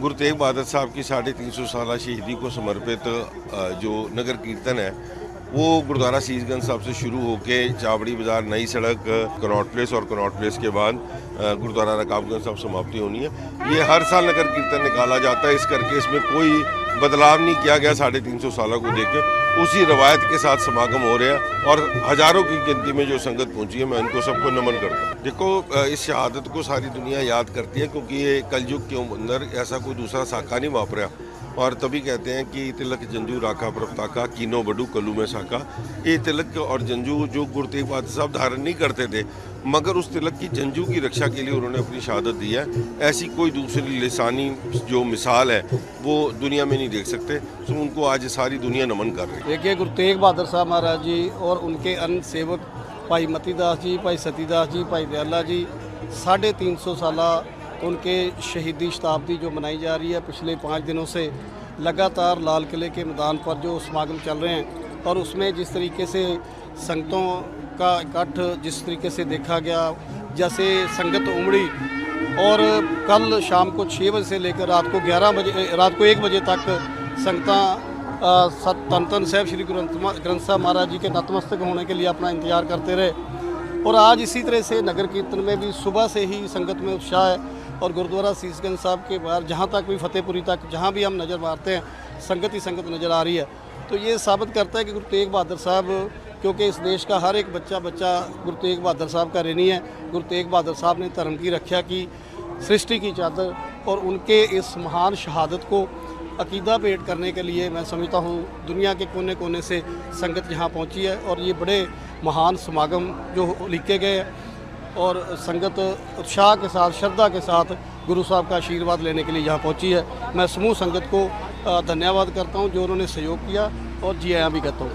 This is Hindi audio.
गुरु तेग बहादुर साहब की 350 साला शहीदी को समर्पित जो नगर कीर्तन है वो गुरुद्वारा सीसगंज साहब से शुरू होके चावड़ी बाज़ार, नई सड़क, कनॉट प्लेस और कनॉट प्लेस के बाद गुरुद्वारा रकाबगंज साहब समाप्ति होनी है। ये हर साल नगर कीर्तन निकाला जाता है, इस करके इसमें कोई बदलाव नहीं किया गया। 350 साल को देख के उसी रवायत के साथ समागम हो रहे हैं और हज़ारों की गिनती में जो संगत पहुंची है, मैं इनको सबको नमन करता हूँ। देखो, इस शहादत को सारी दुनिया याद करती है क्योंकि ये कलयुग के अंदर ऐसा कोई दूसरा साका नहीं वापरा और तभी कहते हैं कि तिलक जंजू राखा प्रपताका कीनो बडू कलू में साका। ये तिलक और जंजू जो गुरु तेग बहादुर साहब धारण नहीं करते थे, मगर उस तिलक की जंजू की रक्षा के लिए उन्होंने अपनी शहादत दी है। ऐसी कोई दूसरी लिसानी जो मिसाल है वो दुनिया में नहीं देख सकते, तो उनको आज सारी दुनिया नमन कर रही है। देखिए, गुरु तेग बहादुर साहब महाराज जी और उनके अन्य सेवक भाई मतीदास जी, भाई सतीदास जी, भाई दयाला जी 350 साला उनके शहीदी शताब्दी जो मनाई जा रही है। पिछले 5 दिनों से लगातार लाल किले के मैदान पर जो समागम चल रहे हैं और उसमें जिस तरीके से संगतों का इकट्ठ जिस तरीके से देखा गया, जैसे संगत उमड़ी और कल शाम को 6 बजे से लेकर रात को 1 बजे तक संगतां धन धन साहब श्री गुरु ग्रंथ साहब महाराज जी के नतमस्तक होने के लिए अपना इंतजार करते रहे। और आज इसी तरह से नगर कीर्तन में भी सुबह से ही संगत में उत्साह है और गुरुद्वारा सीसगंज साहब के बाहर जहाँ तक भी फतेहपुरी तक जहाँ भी हम नज़र मारते हैं संगत ही संगत नज़र आ रही है। तो ये साबित करता है कि गुरु तेग बहादुर साहब, क्योंकि इस देश का हर एक बच्चा गुरु तेग बहादुर साहब का ऋणी है। गुरु तेग बहादुर साहब ने धर्म की रक्षा की, सृष्टि की चादर, और उनके इस महान शहादत को अकीदा भेंट करने के लिए मैं समझता हूँ दुनिया के कोने कोने से संगत यहाँ पहुँची है और ये बड़े महान समागम जो लिखे गए हैं और संगत उत्साह के साथ, श्रद्धा के साथ गुरु साहब का आशीर्वाद लेने के लिए यहाँ पहुँची है। मैं समूह संगत को धन्यवाद करता हूँ जो उन्होंने सहयोग किया और जी आया भी कहता हूँ।